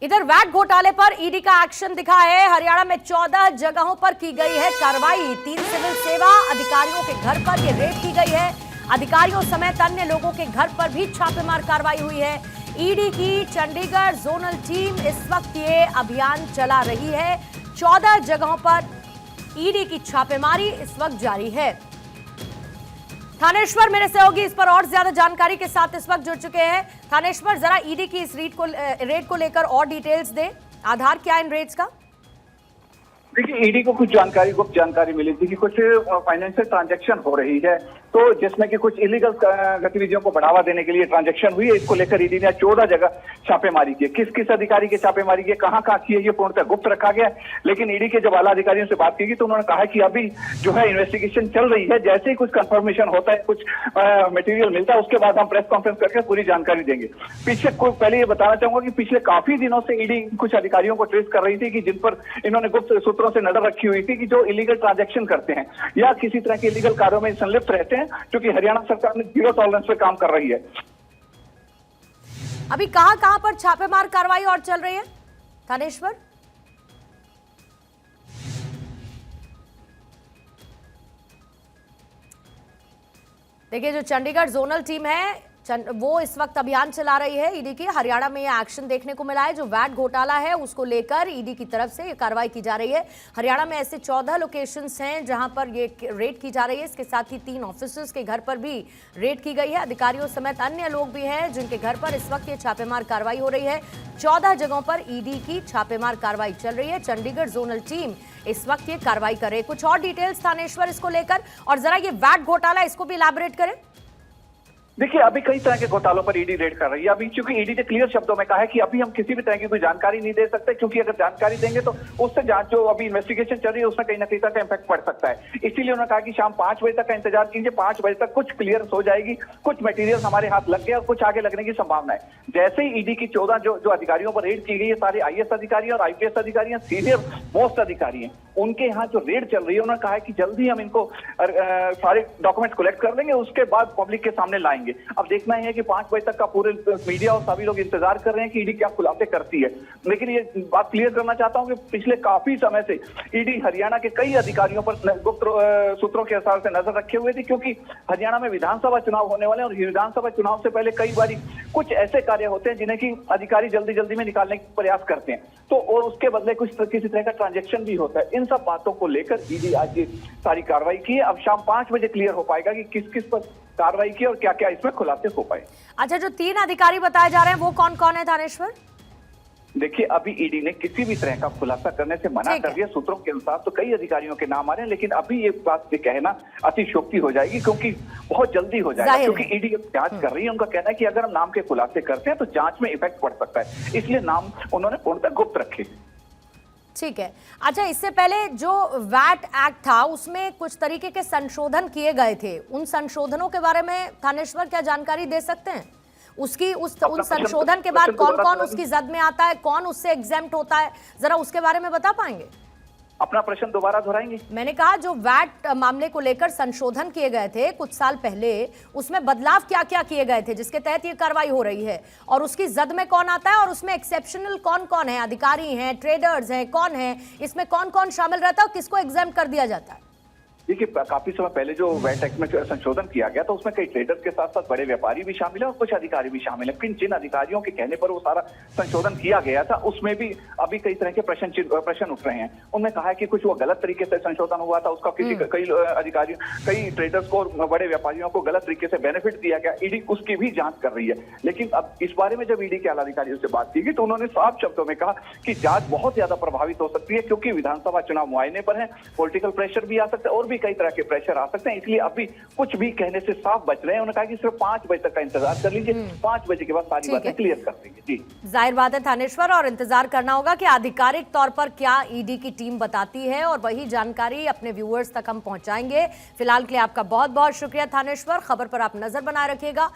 इधर वैट घोटाले पर ईडी का एक्शन दिखा है। हरियाणा में 14 जगहों पर की गई है कार्रवाई। 3 सिविल सेवा अधिकारियों के घर पर यह रेड की गई है। अधिकारियों समेत अन्य लोगों के घर पर भी छापेमार कार्रवाई हुई है। ईडी की चंडीगढ़ जोनल टीम इस वक्त ये अभियान चला रही है। 14 जगहों पर ईडी की छापेमारी इस वक्त जारी है। थानेश्वर मेरे सहयोगी इस पर और ज्यादा जानकारी के साथ इस वक्त जुड़ चुके हैं। थानेश्वर, जरा ईडी की इस रेड को लेकर और डिटेल्स दें। आधार क्या है इन रेड्स का? देखिए, ईडी को कुछ गुप्त जानकारी मिली थी कि कुछ फाइनेंशियल ट्रांजैक्शन हो रही है, तो जिसमें कि कुछ इलीगल गतिविधियों को बढ़ावा देने के लिए ट्रांजैक्शन हुई है। इसको लेकर ईडी ने 14 जगह छापेमारी की है। किस किस अधिकारी की छापेमारी की है, कहां कहां की है, ये पूर्णतः गुप्त रखा गया। लेकिन ईडी के जब आला अधिकारियों से बात की गई तो उन्होंने कहा कि अभी जो है इन्वेस्टिगेशन चल रही है, जैसे ही कुछ कंफर्मेशन होता है, कुछ मटेरियल मिलता है, उसके बाद हम प्रेस कॉन्फ्रेंस करके पूरी जानकारी देंगे। पहले ये बताना चाहूंगा कि पिछले काफी दिनों से ईडी कुछ अधिकारियों को ट्रेस कर रही थी कि जिन पर इन्होंने गुप्त सूत्रों से नजर रखी हुई थी कि जो इलीगल ट्रांजैक्शन करते हैं या किसी तरह के इलीगल कार्यों में संलिप्त रहते हैं, क्योंकि हरियाणा सरकार ने जीरो टॉलरेंस पे काम कर रही है। अभी कहां पर छापेमार कार्रवाई और चल रही है थानेश्वर? देखिए, जो चंडीगढ़ जोनल टीम है वो इस वक्त अभियान चला रही है ईडी की। हरियाणा में ये एक्शन देखने को मिला है। जो वैट घोटाला है उसको लेकर ईडी की तरफ से ये कार्रवाई की जा रही है। हरियाणा में ऐसे 14 लोकेशंस हैं जहां पर ये रेड की जा रही है। इसके साथ ही 3 ऑफिसर्स के घर पर भी रेड की गई है। अधिकारियों समेत अन्य लोग भी हैं जिनके घर पर इस वक्त ये छापेमार कार्रवाई हो रही है। 14 जगहों पर ईडी की छापेमार कार्रवाई चल रही है। चंडीगढ़ जोनल टीम इस वक्त ये कार्रवाई करे। कुछ और डिटेल्स थानेश्वर इसको लेकर, और जरा ये वैट घोटाला इसको भी इलैबोरेट करें। देखिए, अभी कई तरह के घोटालों पर ईडी रेड कर रही है। अभी चूंकि ईडी ने क्लियर शब्दों में कहा है कि अभी हम किसी भी तरह की कोई जानकारी नहीं दे सकते, क्योंकि अगर जानकारी देंगे तो उससे जांच जो अभी इन्वेस्टिगेशन चल रही है उसमें कहीं ना कहीं का इम्पैक्ट पड़ सकता है। इसीलिए उन्होंने कहा कि शाम 5 बजे तक का इंतजार कीजिए। 5 बजे तक कुछ क्लियरेंस हो जाएगी, कुछ मटेरियल हमारे हाथ लग गया और कुछ आगे लगने की संभावना है। जैसे ही ईडी की 14 जो अधिकारियों पर रेड की गई है, सारे आईएएस अधिकारी और आईपीएस अधिकारी हैं, सीनियर मोस्ट अधिकारी हैं, उनके यहाँ जो रेड चल रही है, उन्होंने कहा है कि जल्दी हम इनको सारे डॉक्यूमेंट कलेक्ट कर लेंगे, उसके बाद पब्लिक के सामने लाएंगे। अब देखना है कि 5 बजे तक का पूरे मीडिया और सभी लोग इंतजार कर रहे हैं कि ईडी क्या खुलासे करती है। लेकिन ये बात क्लियर करना चाहता हूं कि पिछले काफी समय से ईडी हरियाणा के कई अधिकारियों पर गुप्त सूत्रों के हिसाब से नजर रखे हुए थी, क्योंकि हरियाणा में विधानसभा चुनाव होने वाले हैं और विधानसभा चुनाव से पहले कई बार कुछ ऐसे कार्य होते हैं जिन्हें कि अधिकारी जल्दी जल्दी में निकालने का प्रयास करते हैं, तो और उसके बदले कुछ किसी तरह का ट्रांजैक्शन भी होता है। इन सब बातों को लेकर ईडी आज सारी कार्रवाई की है। अब शाम 5 बजे क्लियर हो पाएगा कि किस किस पर कार्रवाई की और क्या क्या इसमें खुलासे हो पाए। अच्छा, जो 3 अधिकारी बताए जा रहे हैं वो कौन कौन है थानेश्वर? देखिए, अभी ईडी ने किसी भी तरह का खुलासा करने से मना कर दिया। सूत्रों के अनुसार तो कई अधिकारियों के नाम आ रहे हैं, लेकिन अभी ये बात कहना अतिशयोक्ति हो जाएगी, क्योंकि बहुत जल्दी हो जाएगा, क्योंकि ईडी जांच कर रही है। उनका कहना है कि अगर हम नाम के खुलासे करते हैं तो जांच में इफेक्ट पड़ सकता है, इसलिए नाम उन्होंने पूर्णतः गुप्त रखे। ठीक है। अच्छा, इससे पहले जो वैट एक्ट था उसमें कुछ तरीके के संशोधन किए गए थे। उन संशोधनों के बारे में थानेश्वर क्या जानकारी दे सकते हैं? उन संशोधन के बाद कौन कौन उसकी जद में आता है, कौन उससे एग्जेम्प्ट होता है, जरा उसके बारे में बता पाएंगे? अपना प्रश्न दोबारा दोहराएंगे? मैंने कहा जो वैट मामले को लेकर संशोधन किए गए थे कुछ साल पहले, उसमें बदलाव क्या क्या किए गए थे जिसके तहत ये कार्रवाई हो रही है, और उसकी जद में कौन आता है, और उसमें एक्सेप्शनल कौन कौन है, अधिकारी हैं, ट्रेडर्स हैं, कौन है, इसमें कौन कौन शामिल रहता है और किसको एग्जाम्प्ट कर दिया जाता है? देखिए, काफी समय पहले जो वैट एक्ट में संशोधन किया गया तो उसमें कई ट्रेडर्स के साथ साथ बड़े व्यापारी भी शामिल है और कुछ अधिकारी भी शामिल है। जिन अधिकारियों के कहने पर वो सारा संशोधन किया गया था उसमें भी अभी कई तरह के प्रश्न उठ रहे हैं। उनने कहा है कि कुछ वो गलत तरीके से संशोधन हुआ था, उसका कई अधिकारियों, कई ट्रेडर्स को और बड़े व्यापारियों को गलत तरीके से बेनिफिट दिया गया। ईडी उसकी भी जांच कर रही है। लेकिन अब इस बारे में जब ईडी के आला अधिकारियों से बात की गई तो उन्होंने साफ शब्दों में कहा कि जांच बहुत ज्यादा प्रभावित हो सकती है, क्योंकि विधानसभा चुनाव मुआयने पर है, पॉलिटिकल प्रेशर भी आ सकता है और भी कई तरह के प्रेशर आ सकते हैं, इसलिए अभी कुछ भी कहने से साफ बच रहे हैं। उन्होंने कहा कि सिर्फ 5 बजे तक का इंतजार कर लीजिए, 5 बजे के बाद सारी बातें क्लियर कर देंगे। जी, जाहिर बात है थानेश्वर, और इंतजार करना होगा कि आधिकारिक तौर पर क्या ईडी की टीम बताती है, और वही जानकारी अपने व्यूअर्स तक हम पहुंचाएंगे। फिलहाल के लिए आपका बहुत बहुत शुक्रिया थानेश्वर। खबर पर आप नजर बनाए रखिएगा।